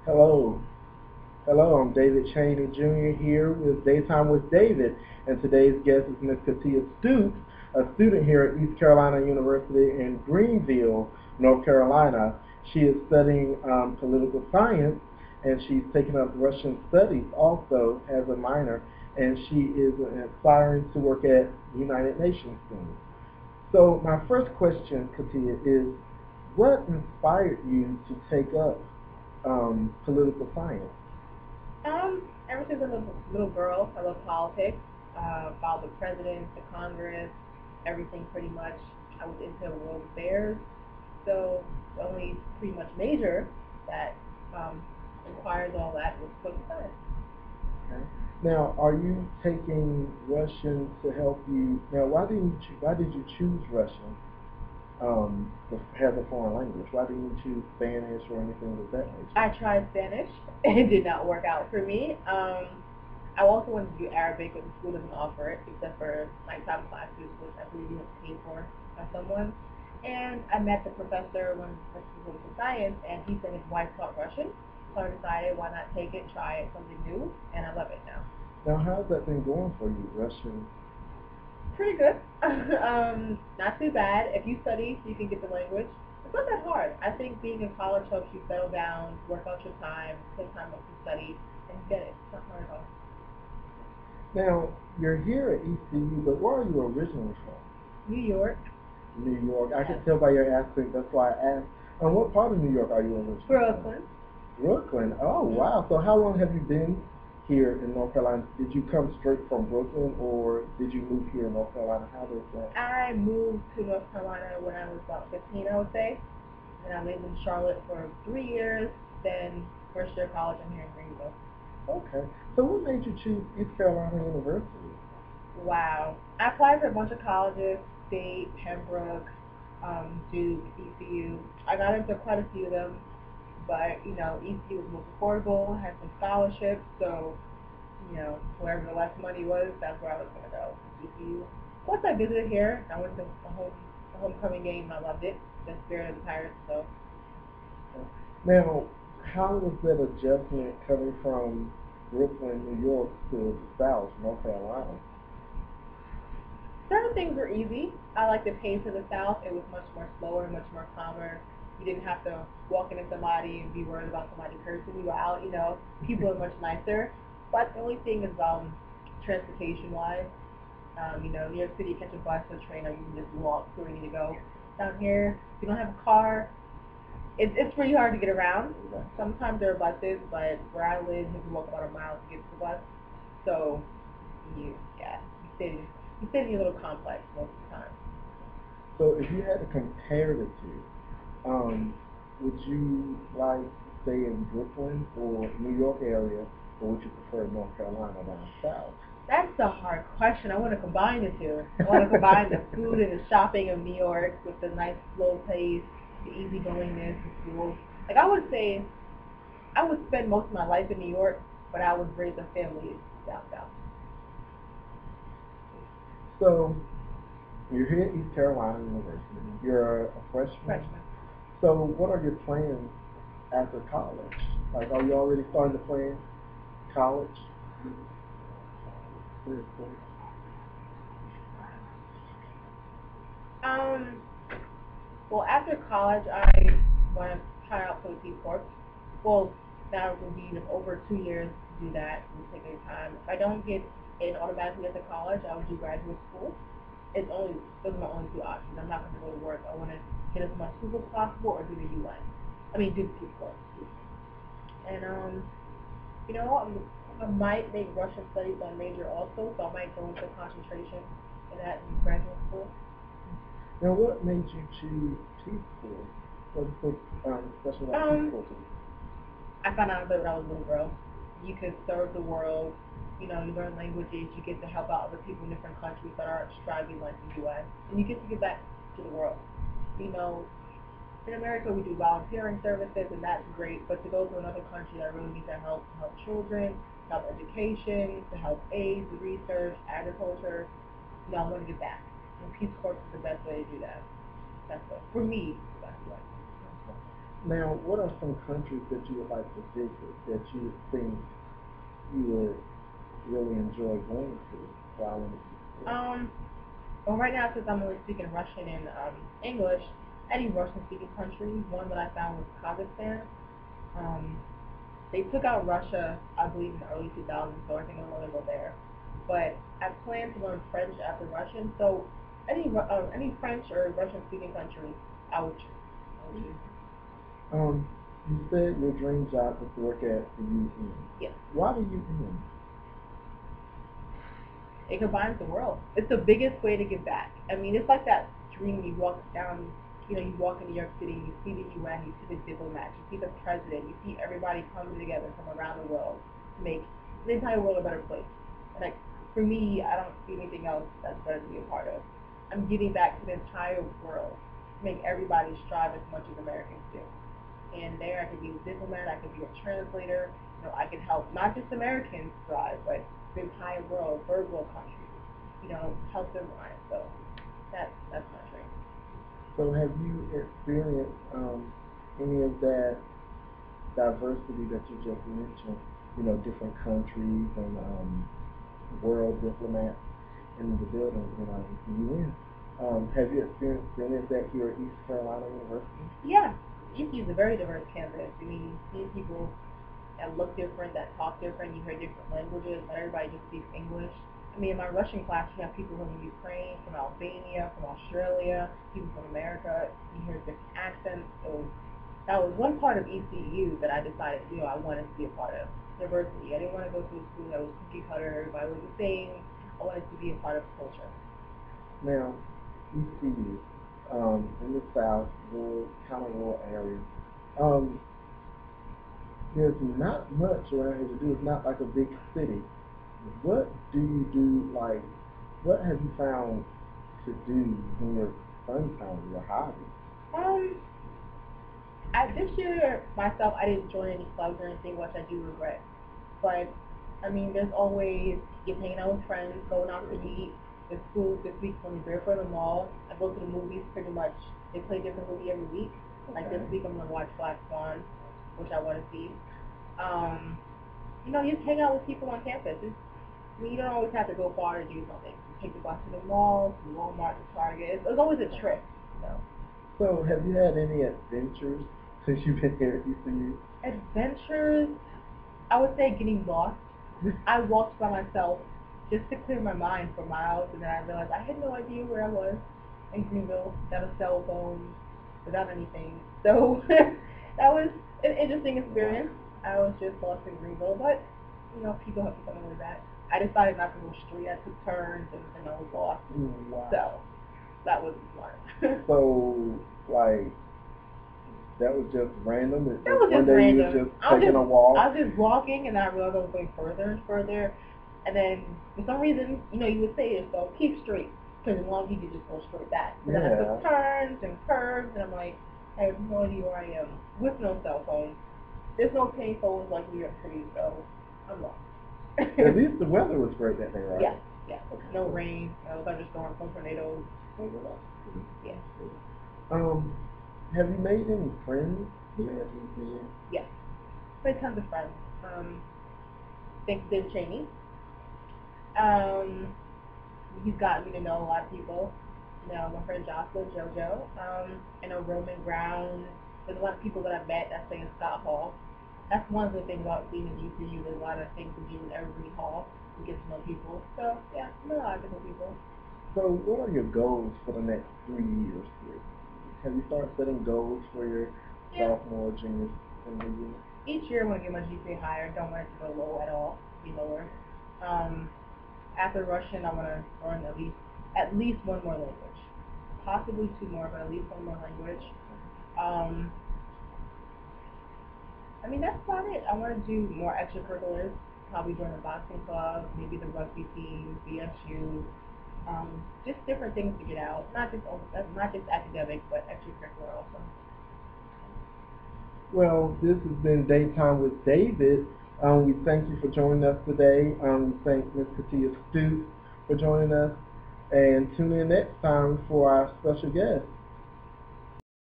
Hello. Hello, I'm David Cheney Jr. here with Daytime with David, and today's guest is Ms. Katia Stoops, a student here at East Carolina University in Greenville, North Carolina. She is studying political science, and she's taking up Russian studies also as a minor, and she is aspiring to work at the United Nations soon. So my first question, Katia, is what inspired you to take up political science? Ever since I was a little girl, I love politics. Followed the president, the Congress, everything pretty much. I was into world affairs. So the only pretty much major that requires all that was political science. Okay. Now, are you taking Russian to help you? Now, why did you choose Russian as a foreign language? Why didn't you choose Spanish or anything of that nature? I tried Spanish. It did not work out for me. I also wanted to do Arabic, but the school doesn't offer it except for nighttime classes, which I believe you have to pay for by someone. And I met the professor when I was in political science, and he said his wife taught Russian. So I decided why not take it, try it, something new, and I love it now. Now, how's that been going for you, Russian? Pretty good. Not too bad. If you study, you can get the language. It's not that hard. I think being in college helps you settle down, work out your time, take time up to study, and get it. It's not hard at all. Now, you're here at ECU, but where are you originally from? New York. New York. I can tell by your accent. That's why I asked. And what part of New York are you originally from? Brooklyn. Brooklyn. Oh, wow. So how long have you been here in North Carolina? Did you come straight from Brooklyn, or did you move here in North Carolina? How does that? I moved to North Carolina when I was about 15, I would say. And I lived in Charlotte for 3 years. Then first year of college, I'm here in Greenville. Okay. So what made you choose East Carolina University? Wow. I applied for a bunch of colleges, State, Pembroke, Duke, ECU. I got into quite a few of them, but, ECU was most affordable, had some scholarships, so, wherever the less money was, that's where I was going to go, ECU. Once I visited here, I went to a homecoming game, and I loved it, the spirit of the Pirates, so. Now, how was that adjustment coming from Brooklyn, New York to the South, North Carolina? Certain things were easy. I liked the pace of the South. It was much more slower, much more calmer. You didn't have to walk into somebody and be worried about somebody cursing you out. People are much nicer. But the only thing is transportation-wise. New York City, you catch a bus or a train, or you can just walk to where you need to go. Down here, if you don't have a car, it's pretty hard to get around. Sometimes there are buses, but where I live, you have to walk about a mile to get to the bus. So, you sit in your little complex most of the time. So if you had to compare the two, would you like to stay in Brooklyn or New York area, or would you prefer North Carolina down south? That's a hard question. I want to combine the two. I want to combine the food and the shopping of New York with the nice slow pace, the easygoingness, the schools. Like I would say, I would spend most of my life in New York, but I would raise a family down south. So you're here at East Carolina University. You're a freshman. Freshman. So what are your plans after college? Like, are you already starting to plan college? Well, after college, I want to try out for the Peace Corps. Well, that will be over 2 years to do that and take your time. If I don't get in automatically into college, I would do graduate school. Those are my only two options. I'm not going to go to work. I want to get as much school as possible or do the UN. Do the Peace Corps. And, I might make Russian studies my major also, so I might go into concentration in that in graduate school. Now, what made you choose Peace Corps? What's so special about Peace Corps? I found out that when I was a little girl, you could serve the world. You learn languages. You get to help out other people in different countries that are striving like the U.S. And you get to give back to the world. In America we do volunteering services, and that's great. But to go to another country that really needs our help, to help children, to help education, to help AIDS, research, agriculture, I want to give back. And Peace Corps is the best way to do that. That's what, for me, the best way. Now, what are some countries that you would like to visit that you think you would really enjoy going to while in the Well, right now, since I'm only speaking Russian and English, any Russian-speaking countries, one that I found was Kazakhstan. They took out Russia, I believe, in the early 2000s, so I think I'm going to go there. But I plan to learn French after Russian, so any French or Russian-speaking country, I would choose. You said your dream job is to work at the UN. Yes. Why the UN? It combines the world. It's the biggest way to give back. I mean, it's like that dream you walk down, you walk in New York City, you see the UN, you see the diplomats, you see the president, you see everybody coming together from around the world to make the entire world a better place. And like, for me, I don't see anything else that's better to be a part of. I'm giving back to the entire world to make everybody strive as much as Americans do. And there I could be a diplomat, I could be a translator, I could help not just Americans thrive, but the entire world, third world countries, help them rise. So that's my dream. So have you experienced any of that diversity that you just mentioned, different countries and world diplomats in the building, the UN? Have you experienced any of that here at East Carolina University? Yeah. ECU is a very diverse campus. I mean, you see people that look different, that talk different, you hear different languages, not everybody just speaks English. I mean, in my Russian class, you have people from Ukraine, from Albania, from Australia, people from America. You hear different accents. So that was one part of ECU that I decided, I wanted to be a part of. Diversity. I didn't want to go to a school that was cookie cutter, everybody was the same. I wanted to be a part of the culture. Now, ECU, in the South, kind of rural area, there's not much around here to do. It's not like a big city. What do you do, what have you found to do in your fun time, your hobby? This year, myself, I didn't join any clubs or anything, which I do regret. But, I mean, there's always hanging out with friends, going out to eat. The school this week when we for the mall. I go to the movies pretty much. They play a different movie every week. Okay. Like this week I'm gonna watch Black Swan, which I want to see. You just hang out with people on campus. You don't always have to go far to do something. You take the bus to the mall, to Walmart, to Target. It's always a trip. So have you had any adventures since you've been here at ECU? Adventures? I would say getting lost. I walked by myself just to clear my mind for miles, and then I realized I had no idea where I was in Greenville without a cell phone, without anything. So that was an interesting experience. I was just lost in Greenville, but people have to find their way back. I decided not to go straight. I took turns, and I was lost. Wow. So that was smart. So that was just random? That was just random. You were just taking a walk? I was just walking, and I realized I was going further and further. And then, for some reason, you would say to yourself, keep straight, because as long as you could just go straight back. But then I took turns and curves, and I'm like, I have no idea where I am, with no cell phone. There's no pay phones like New York City, so I'm lost. At least the weather was great that day, right? Yeah. Okay. No rain, no thunderstorms, no tornadoes. Yeah. Have you made any friends here at ECU? Yes. Made tons of friends. Thanks to David Cheney. He's gotten me to know a lot of people. My friend Jocelyn, JoJo. I know Roman Brown. There's a lot of people that I've met that stay in Scott Hall. That's one of the things about being in ECU. There's a lot of things to do in Evergreen Hall to get to know people. So, yeah, I know a lot of different people. So, what are your goals for the next 3 years here? Have you started setting goals for your sophomore, junior, senior year? Each year I want to get my GPA higher. Don't want it to go low at all. Be lower. After Russian, I want to learn at least one more language, possibly 2 more, but at least one more language. That's about it. I want to do more extracurriculars, probably join a boxing club, maybe the rugby team, BSU, just different things to get out. Not just academic, but extracurricular also. Well, this has been Daytime with David. We thank you for joining us today. We thank Ms. Katia Stoops for joining us. And tune in next time for our special guest.